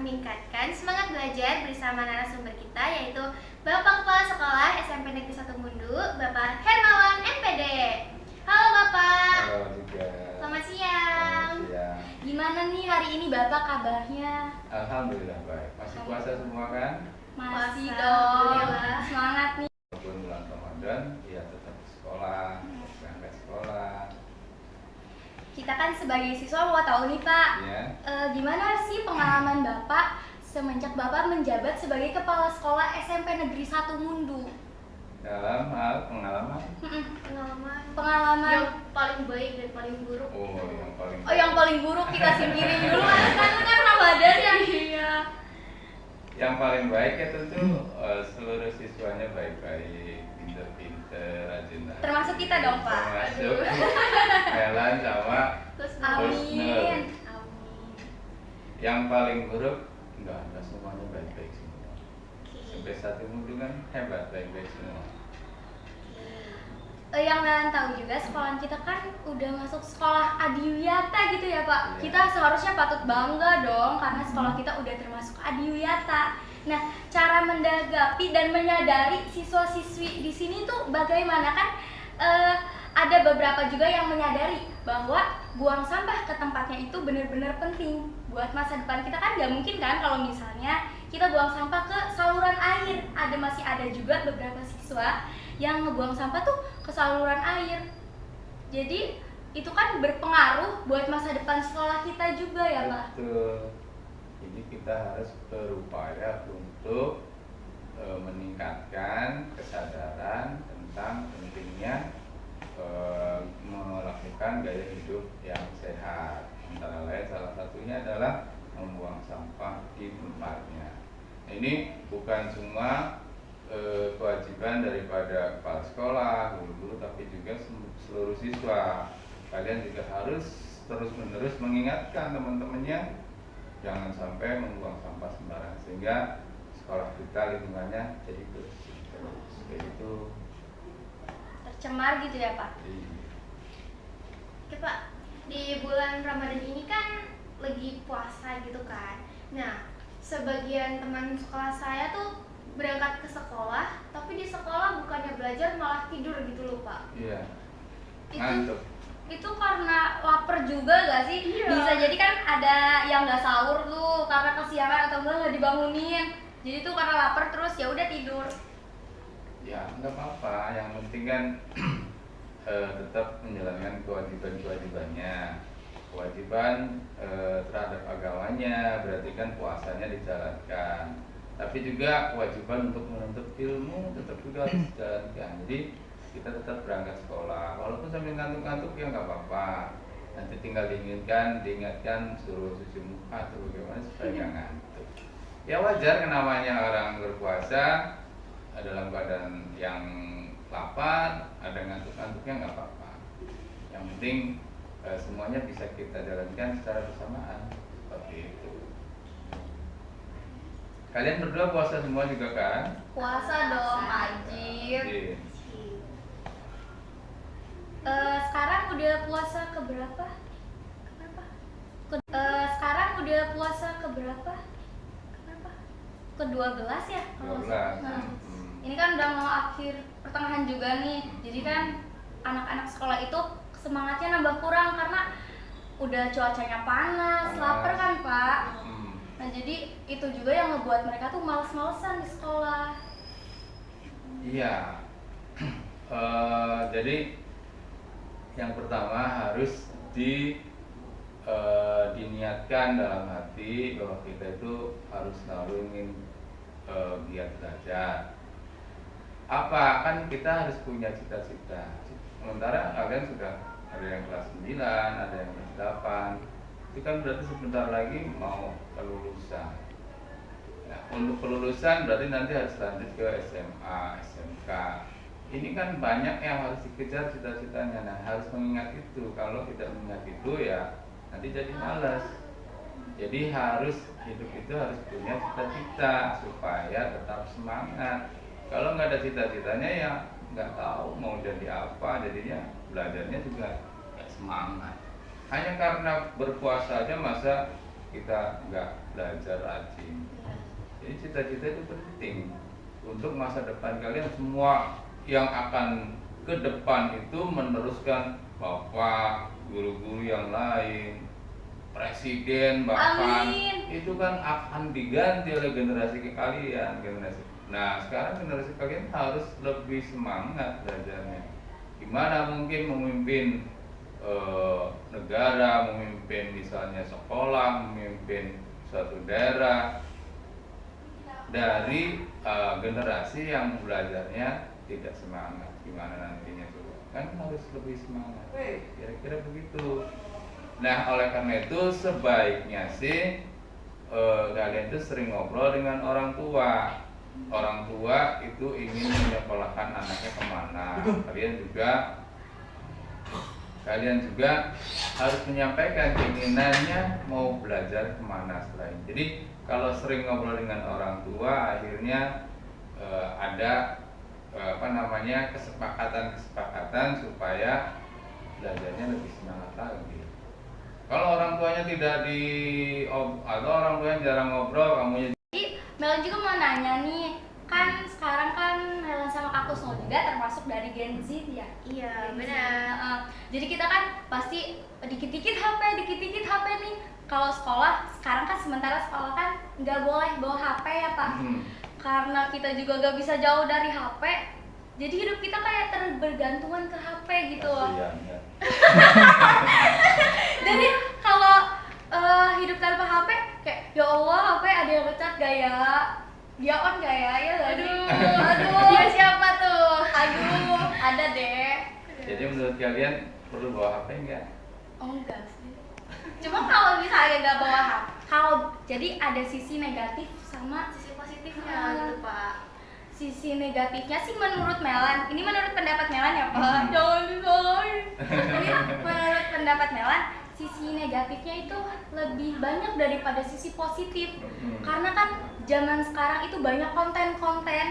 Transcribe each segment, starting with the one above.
meningkatkan semangat belajar bersama narasumber kita, yaitu Bapak Kepala Sekolah SMP Negeri 1 Mundu, Bapak Hermawan MPD. Halo Bapak. Halo juga. Selamat siang. Selamat siang. Gimana nih hari ini Bapak kabarnya? Alhamdulillah baik. Masih puasa semua kan? Masih Puasa, dong. alhamdulillah. Semangat nih. Walaupun bulan Ramadan, ya tetap sekolah, berangkat sekolah. Kita kan sebagai siswa mau tahu nih Pak, Ya. gimana sih pengalaman Bapak semenjak Bapak menjabat sebagai Kepala Sekolah SMP Negeri 1 Mundu? Dalam hal pengalaman. Pengalaman. Yang paling baik dan paling buruk. Oh, yang paling. Oh, yang paling buruk kita singkirin dulu kan Ramadan ya. Iya. Yang paling baik ya tentu seluruh siswanya baik-baik, pinter-pinter, rajin-rajin. Termasuk kita dong, Pak. Termasuk Melan sama Terus Amin. yang paling buruk enggak semuanya baik-baik semua. Sampai satu Mundu kan hebat, baik-baik semua. Yang kalian tahu juga sekolah kita kan udah masuk sekolah adiwiyata gitu ya Pak. Iya. Kita seharusnya patut bangga dong karena sekolah kita udah termasuk adiwiyata. Nah, cara mendagapi dan menyadari siswa-siswi di sini tuh bagaimana kan? Ada beberapa juga yang menyadari bahwa buang sampah ke tempatnya itu benar-benar penting buat masa depan kita. Kan nggak mungkin kan kalau misalnya kita buang sampah ke saluran air. Masih ada juga beberapa siswa yang ngebuang sampah tuh ke saluran air. Jadi itu kan berpengaruh buat masa depan sekolah kita juga ya Pak. Betul. Jadi kita harus berupaya untuk meningkatkan kesadaran tentang pentingnya melakukan gaya hidup yang sehat. Antara lain salah satunya adalah membuang sampah di tempatnya. Nah, ini bukan cuma kewajiban daripada kepala sekolah, guru-guru, tapi juga seluruh siswa. Kalian juga harus terus-menerus mengingatkan teman-temannya jangan sampai membuang sampah sembarangan sehingga sekolah kita lingkungannya jadi bersih terus. Kayak gitu. Tercemar gitu ya Pak. Oke Pak, di bulan Ramadan ini kan lagi puasa gitu kan. Nah, sebagian teman sekolah saya tuh berangkat ke sekolah, tapi di sekolah bukannya belajar malah tidur gitu loh Pak. Iya. Itu- Ngantuk. Itu karena lapar juga gak sih? Iya. Bisa jadi kan ada yang nggak sahur tuh karena kesiangan atau enggak nggak dibangunin. Jadi tuh karena lapar terus ya udah tidur. Ya, nggak apa-apa. Yang penting kan tetap menjalankan kewajiban-kewajibannya. Kewajiban terhadap agamanya, berarti kan puasanya dijalankan. Tapi juga kewajiban untuk menuntut ilmu tetap juga harus dijalankan. Jadi kita tetap berangkat sekolah, walaupun sambil ngantuk-ngantuk ya nggak apa-apa. Nanti tinggal diingatkan, suruh cuci muka atau bagaimana supaya nggak ngantuk. Ya wajar, namanya orang berpuasa dalam keadaan yang lapar, ada ngantuk-ngantuknya nggak apa-apa. Yang penting semuanya bisa kita jalankan secara bersamaan seperti itu. Kalian berdua puasa semua juga kan? Puasa dong, Ajir. Iya. Sekarang udah puasa keberapa? Sekarang udah puasa keberapa? Ke-12 ya? kalau 12. nggak salah. Nah, ini kan udah mau akhir pertengahan juga nih. Jadi kan anak-anak sekolah itu semangatnya nambah kurang karena udah cuacanya panas, lapar kan Pak. Nah jadi itu juga yang ngebuat mereka tuh males-malesan di sekolah. Iya. Jadi yang pertama harus diniatkan dalam hati bahwa kita itu harus selalu ingin giat belajar. Apa kan kita harus punya cita-cita. Sementara kalian sudah ada yang kelas 9, ada yang kelas 8. Itu kan berarti sebentar lagi mau kelulusan. Nah, untuk kelulusan berarti nanti harus lanjut ke SMA, SMK. Ini kan banyak yang harus dikejar cita-citanya. Nah, harus mengingat itu. Kalau tidak mengingat itu ya nanti jadi malas. Jadi harus hidup itu harus punya cita-cita supaya tetap semangat. Kalau nggak ada cita-citanya ya nggak tahu mau jadi apa, jadinya belajarnya juga nggak semangat. Hanya karena berpuasa aja masa kita nggak belajar rajin. Jadi cita-cita itu penting untuk masa depan kalian semua yang akan ke depan itu meneruskan bapak, guru-guru yang lain, presiden bahkan. Amin. Itu kan akan diganti oleh generasi kalian, generasi. Nah, sekarang generasi kalian harus lebih semangat belajarnya. Gimana mungkin memimpin negara, memimpin misalnya sekolah, memimpin suatu daerah dari generasi yang belajarnya tidak semangat. Gimana nantinya coba? Kan harus lebih semangat. Kira-kira begitu. Nah, oleh karena itu sebaiknya sih kalian itu sering ngobrol dengan orang tua. Orang tua itu ingin menyekolahkan anaknya kemana. Kalian juga harus menyampaikan keinginannya mau belajar kemana setelah ini. Jadi kalau sering ngobrol dengan orang tua, akhirnya ada kesepakatan supaya belajarnya lebih semangat lagi. Kalau orang tuanya atau orang tuanya jarang ngobrol, kamunya. Jadi Melan juga mau nanya nih, kan sekarang kan Melan sama Kak Kusno juga termasuk dari Gen Z ya? Iya, Gen Z. benar. Jadi kita kan pasti dikit-dikit HP nih. Kalau sekolah, sekarang kan sementara sekolah kan nggak boleh bawa HP ya Pak? Karena kita juga nggak bisa jauh dari HP, jadi hidup kita kayak terbergantungan ke HP gitu loh. Kasihan, ya. Jadi kalau hidup tanpa HP kayak ya Allah, HP ada yang ngechat gak ya? Dia on gak ya? Ya gak sih? Aduh, Dia siapa tuh? aduh, ada deh. Jadi menurut kalian perlu bawa HP enggak? Oh enggak sih. Cuma kalau misalnya nggak bawa HP, jadi ada sisi negatif sama Sisi positifnya gitu, Pak. sisi negatifnya sih menurut Melan, ini menurut pendapat Melan ya Pak, jangan disalahin. Ini menurut pendapat Melan, sisi negatifnya itu lebih banyak daripada sisi positif. Karena kan zaman sekarang itu banyak konten-konten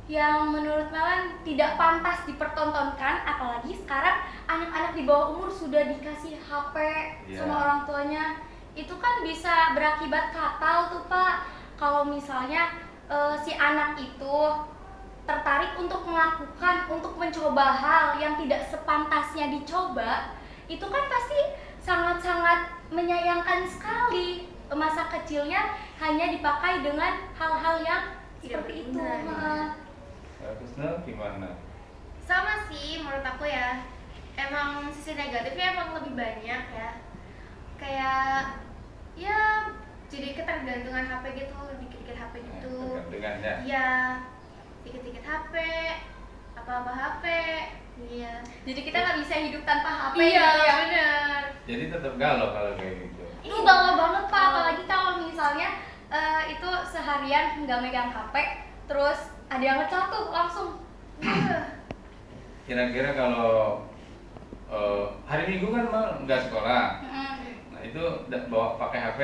yang menurut Melan tidak pantas dipertontonkan, apalagi sekarang anak-anak di bawah umur sudah dikasih HP sama orang tuanya. Itu kan bisa berakibat fatal tuh Pak, kalau misalnya si anak itu tertarik untuk mencoba hal yang tidak sepantasnya dicoba, itu kan pasti sangat-sangat menyayangkan sekali masa kecilnya hanya dipakai dengan hal-hal yang seperti itu. Kusno gimana? Sama sih menurut aku ya. Emang sisi negatifnya emang lebih banyak ya. Kayak ya jadi ketergantungan HP gitu, dikit-dikit HP gitu. Ketergantungannya. Iya. Dikit-dikit HP, apa-apa HP. Iya. Jadi kita nggak bisa hidup tanpa HP Iya, gitu ya. benar. Jadi tetap galau kalau kayak gitu. Itu galau banget Pak, apalagi kalau misalnya itu seharian nggak megang HP, terus ada yang ngechat tuh langsung. Kira-kira kalau hari Minggu kan mal nggak sekolah, nah itu bawa pakai HP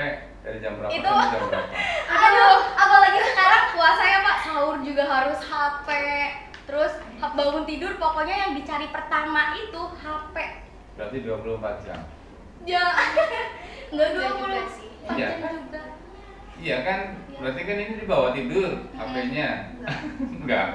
dari jam berapa Itu, sampai jam berapa? aduh, apalagi sekarang puasa ya Pak, sahur juga harus HP. Terus bangun tidur pokoknya yang dicari pertama itu HP. Berarti 24 jam. Ya, nggak Iya 24 juga sih. Iya. jam juga. Iya kan, berarti kan ini dibawa tidur HP-nya. Enggak.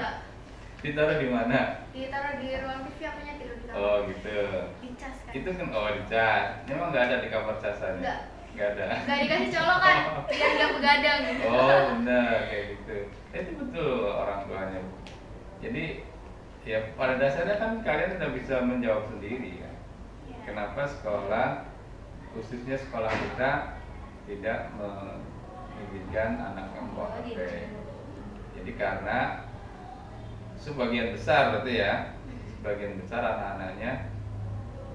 Ditaruh di mana? Ditaruh di ruang TV, HP-nya tidur di kamar. Oh gitu. Dicas kan. Itu kan dicas. Memang nggak ada di kamar casannya? Nggak. Nggak ada. Nggak dikasih colokan, biar nggak begadang gitu. Oh benar kayak gitu. Itu betul orang tuanya. Jadi ya pada dasarnya kan kalian sudah bisa menjawab sendiri kan. Iya. Kenapa sekolah, khususnya sekolah kita tidak mengizinkan anak membawa HP. Jadi karena sebagian besar berarti ya, sebagian besar anak-anaknya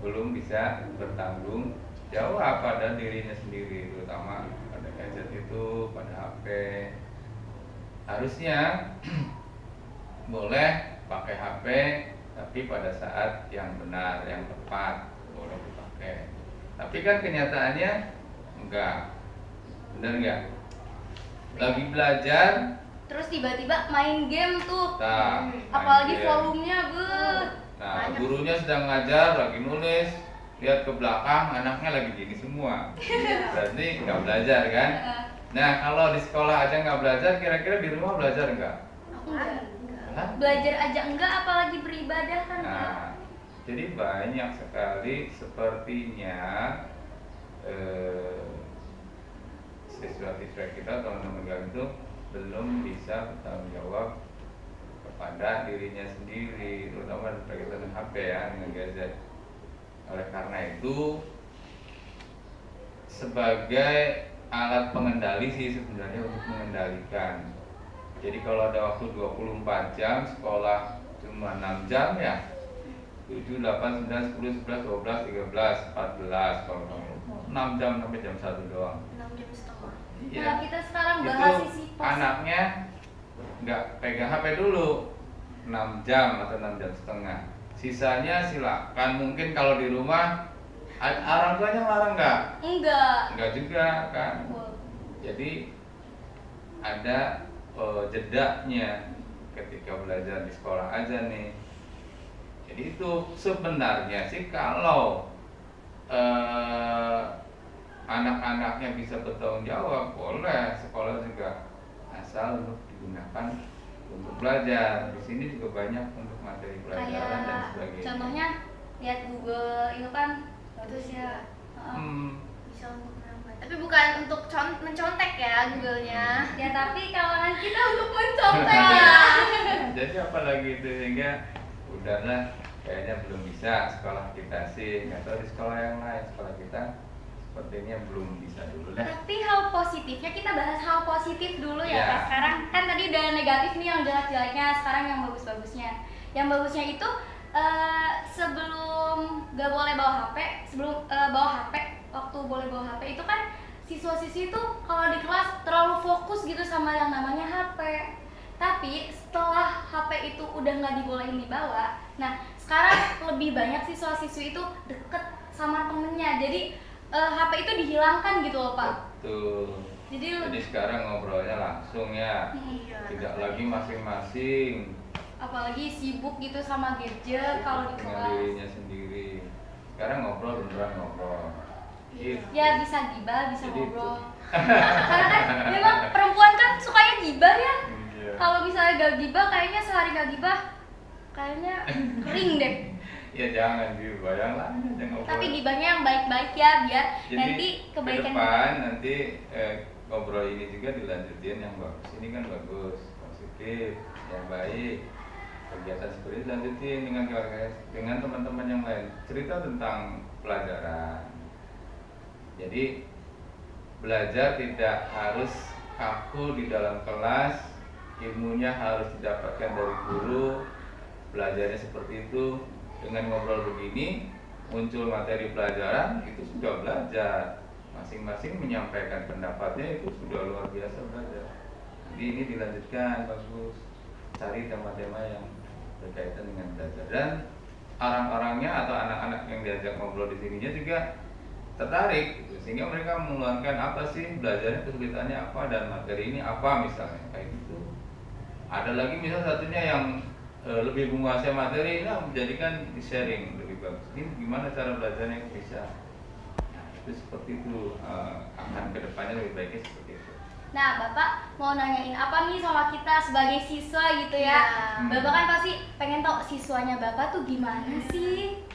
belum bisa bertanggung jawab pada dirinya sendiri, terutama pada gadget itu, pada HP. Harusnya boleh pakai HP, tapi pada saat yang benar, yang tepat boleh dipakai. Tapi kan kenyataannya enggak, benar enggak? Lagi belajar, Terus tiba-tiba main game tuh. nah, Apalagi main game. volumenya Nah, Banyak. gurunya sedang ngajar, lagi nulis, lihat ke belakang anaknya lagi gini semua, berarti nggak belajar kan? Nah kalau di sekolah aja nggak belajar, kira-kira di rumah belajar nggak? Enggak. Hah? Belajar aja enggak, apalagi beribadah kan Pak. Nah, jadi banyak sekali sepertinya siswa-siswa kita, teman-teman kalian itu belum bisa bertanggung jawab kepada dirinya sendiri, terutama berkaitan dengan HP ya, dengan gadget. Oleh karena itu, sebagai alat pengendali sih sebenarnya untuk mengendalikan. Jadi kalau ada waktu 24 jam, sekolah cuma 6 jam ya, 7, 8, 9, 10, 11, 12, 13, 14, kalau 6 jam sampai jam 1 doang. 6 jam setengah. Iya. Nah, kita sekarang Itu bahas sisi anaknya nggak pegang HP dulu 6 jam atau 6 jam setengah. Sisanya silakan, mungkin kalau di rumah orang tuanya larang nggak? Enggak juga kan. Jadi ada jedanya ketika belajar di sekolah aja nih. Jadi itu sebenarnya sih kalau anak-anaknya bisa bertanggung jawab, boleh sekolah juga, asal untuk digunakan untuk belajar. Di sini juga banyak untuk materi pelajaran dan sebagainya. Contohnya lihat Google itu kan bagus ya. Bisa untuk menambah. Tapi bukan untuk mencontek ya Google-nya. Ya tapi kawangan kita untuk mencontek. Jadi apalagi itu, sehingga udahlah kayaknya belum bisa sekolah kita sih, nggak tahu di sekolah yang lain. Sekolah kita sepertinya belum bisa dulu lah. Tapi hal positifnya, kita bahas hal positif dulu ya Ya. Kak. Sekarang kan tadi udah negatif nih, yang jelek-jeleknya, sekarang yang bagus-bagusnya. Yang bagusnya itu sebelum gak boleh bawa HP, sebelum bawa HP, waktu boleh bawa HP itu kan siswa-siswi itu kalau di kelas terlalu fokus gitu sama yang namanya HP. Tapi setelah HP itu udah nggak dibolehin dibawa, nah sekarang lebih banyak siswa-siswi itu deket sama temennya. Jadi HP itu dihilangkan gitu loh Pak. Betul. Jadi sekarang ngobrolnya langsung ya, Iya. tidak lagi masing-masing Apalagi sibuk gitu sama gadget kalau di dengan kelas. dirinya sendiri. Sekarang ngobrol beneran ngobrol. Gitu. Ya bisa gibah, bisa Jadi ngobrol. Karena kan memang perempuan kan sukanya gibah ya. Iya. Kalau misalnya gak gibah, kayaknya sehari gak gibah, kayaknya kering deh. Ya jangan gibah, yang lain aja ngobrol. Tapi gibahnya yang baik-baik ya, biar Jadi nanti kebaikan. ke depan nanti ngobrol ini juga dilanjutin yang bagus. Ini kan bagus, positif, yang baik. Kegiatan seperti itu lanjutin dengan teman-teman yang lain. Cerita tentang pelajaran. Jadi belajar tidak harus kaku di dalam kelas, ilmunya harus didapatkan dari guru. Belajarnya seperti itu. Dengan ngobrol begini, muncul materi pelajaran, itu sudah belajar. Masing-masing menyampaikan pendapatnya, itu sudah luar biasa belajar. Jadi ini dilanjutkan, bagus. Cari tema-tema yang berkaitan dengan belajar, dan orang-orangnya atau anak-anak yang diajak ngobrol di sininya juga tertarik gitu. Sehingga mereka mengeluarkan apa sih belajarnya, kesulitannya apa, dan materi ini apa misalnya, kayak gitu. Ada lagi misal satunya yang lebih menguasai materi, nah menjadikan sharing lebih bagus. Ini gimana cara belajarnya bisa? Nah, itu seperti itu, akan kedepannya lebih baiknya seperti itu. Nah, Bapak mau nanyain apa nih sama kita sebagai siswa gitu ya? Bapak kan pasti pengen tahu siswanya Bapak tuh gimana sih?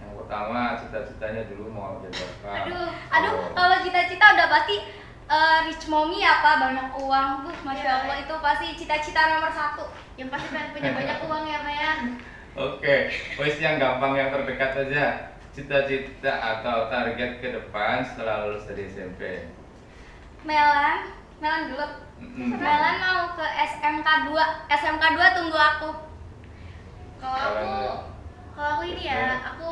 Yang pertama, cita-citanya dulu mau jadi apa? Aduh, kalau cita-cita udah pasti rich mommy ya Pak, banyak uang. Masya Allah, itu pasti cita-cita nomor 1. Yang pasti pengen punya banyak uang ya Pak ya. Oke, wis yang gampang, yang terdekat aja. Cita-cita atau target ke depan setelah lulus dari SMP. Melan dulu. Melan mau ke SMK 2. SMK 2 tunggu aku. Kalau aku ini ya, aku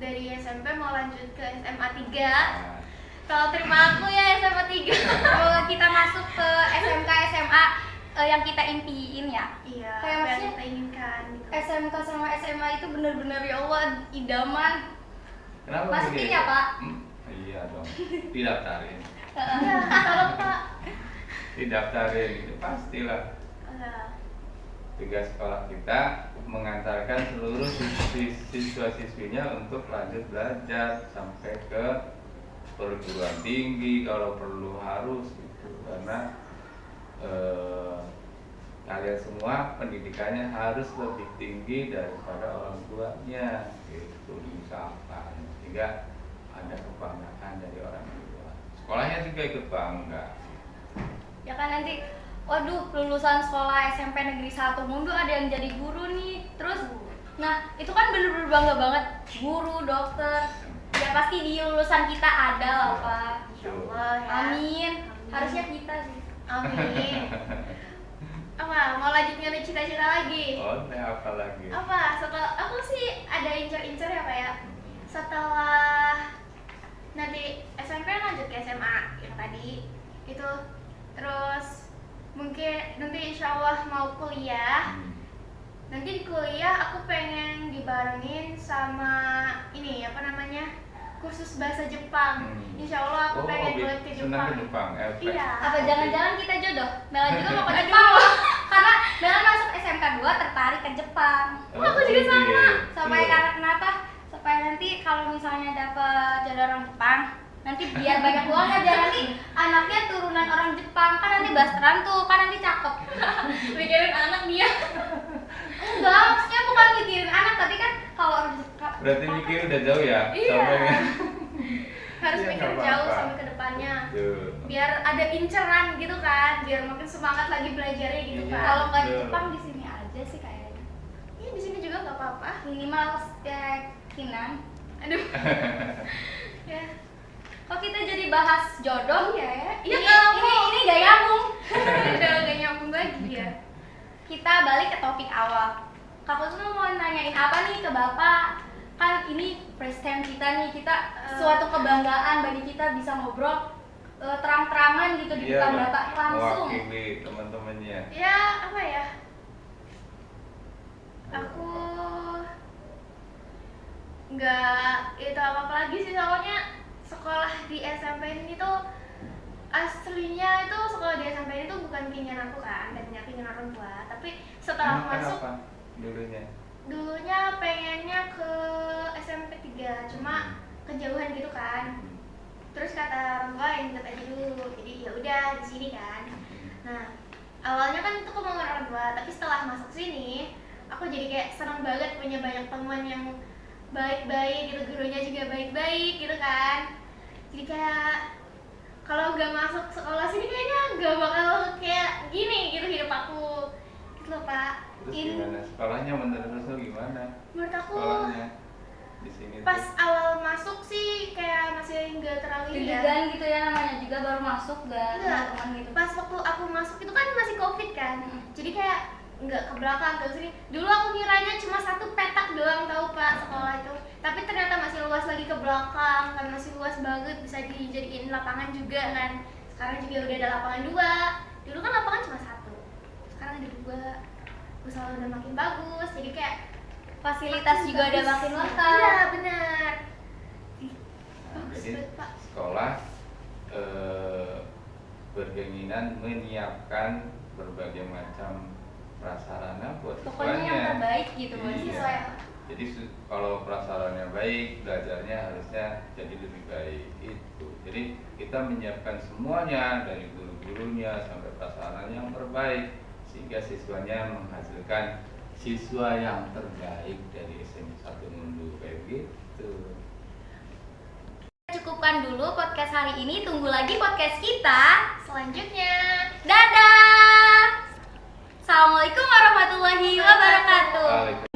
dari SMP mau lanjut ke SMA 3. Kalau terima aku ya SMA 3. Kalau kita masuk ke SMK SMA yang kita impiin ya. Iya, Kayak apa yang maksudnya kita inginkan gitu. SMK sama SMA itu bener-bener ya Allah idaman. Kenapa Masukin begitu? ya, Pak? Iya dong, didaftarin. Iya, kalau Pak. Didaftarin, itu pastilah. Enggak. tugas sekolah kita mengantarkan seluruh siswa-siswinya untuk lanjut belajar sampai ke perguruan tinggi kalau perlu harus gitu, karena kalian semua pendidikannya harus lebih tinggi daripada orang tuanya gitu misalkan, sehingga ada kebanggaan dari orang tua, sekolahnya juga ikut bangga. Ya kan nanti, waduh lulusan sekolah SMP Negeri 1 Mundu ada yang jadi guru nih, terus nah itu kan bener-bener bangga banget, guru, dokter, ya pasti di lulusan kita ada lah Pak. Insyaallah ya. Amin. Harusnya kita sih. Amin. Apa mau lanjut nyari cita-cita lagi? Oh, apa lagi? Apa setelah aku sih ada incer-incer ya Pak ya, setelah nanti SMP lanjut ke SMA yang tadi itu, terus mungkin nanti insya Allah mau kuliah. Nanti di kuliah aku pengen dibarengin sama ini apa namanya, kursus bahasa Jepang. Insya Allah aku pengen buat ke senang Jepang. ke Jepang, Iya. Apa jangan-jangan kita jodoh? Mela juga mau ke Jepang loh. Karena Mela masuk SMK 2 tertarik ke Jepang. Aku juga sama. Supaya karena kenapa? Supaya nanti kalau misalnya dapat jodoh orang Jepang, nanti biar banyak uangnya, biar nanti anaknya turunan orang Jepang, kan nanti Bastran tuh kan nanti cakep. Mikirin anak dia. Enggak, maksudnya bukan mikirin anak, tapi kan kalau orang Jepang. Berarti mikir udah jauh ya? Iya. Sampai Harus Iya, mikir nggak jauh apa-apa. sampai ke depannya. Tuh. Biar ada inceran gitu kan, biar makin semangat lagi belajarnya gitu Iya. kan. Kalau nggak di Betul. Jepang di sini aja sih kayaknya. Iya di sini juga nggak apa-apa. Minimal keyakinan. Aduh. Ya. Kok kita jadi bahas jodoh? Iya ya. Ini, Iya ini gak nyambung. udah gak nyambung lagi ya. Kita balik ke topik awal. Kak Kusno mau nanyain apa nih ke Bapak? Kan ini first time kita nih, kita suatu kebanggaan bagi kita bisa ngobrol terang-terangan gitu di depan Bapak langsung. Mewakili teman-temannya. Ya apa ya? Aku nggak itu apa-apa lagi sih, soalnya sekolah di SMP ini tuh aslinya itu sekolah di SMP ini tuh bukan keinginan aku kan, dan keinginan orang tua, tapi setelah Emang masuk kenapa dulunya? dulunya pengennya ke SMP 3 cuma kejauhan gitu kan, terus kata orang tua yang deket aja dulu, jadi ya udah di sini kan. Nah awalnya kan itu kemauan orang tua, tapi setelah masuk sini aku jadi kayak senang banget punya banyak teman yang baik-baik gitu, gurunya juga baik-baik gitu kan. Jadi kayak kalau nggak masuk sekolah sini kayaknya nggak bakal kayak gini gitu hidup aku gitu loh Pak. Terus gimana? Sekolahnya menurut lu gimana? Menurut aku Sekolahnya di sini pas tuh. awal masuk sih kayak masih nggak terlalu ini ya. Deg-degan gitu ya namanya, juga baru masuk gak Enggak, teman gitu. pas waktu aku masuk itu kan masih COVID kan, jadi kayak nggak ke belakang ke sini. Dulu aku ngiranya cuma satu petak doang tahu Pak sekolah itu, tapi ternyata masih luas lagi ke belakang kan, masih luas banget, bisa dijadiin lapangan juga kan. Sekarang juga udah ada lapangan 2, dulu kan lapangan cuma 1, sekarang ada 2. Usaha udah makin bagus, jadi kayak Fasilitas juga ada bagus. makin lengkap. Iya benar. Nah, Bagus jadi banget, Pak. sekolah berkeinginan menyiapkan berbagai macam prasarana buat Pokoknya yang siswanya. terbaik gitu buat Iya. siswa ya. Jadi kalau prasarannya baik, belajarnya harusnya jadi lebih baik itu. Jadi kita menyiapkan semuanya dari guru-gurunya sampai prasarana yang terbaik, sehingga siswanya menghasilkan siswa yang terbaik dari SMP 1 Mundu kayak gitu. Cukupkan dulu podcast hari ini, tunggu lagi podcast kita Selanjutnya dadah. Assalamualaikum warahmatullahi wabarakatuh. Waalaikumsalam.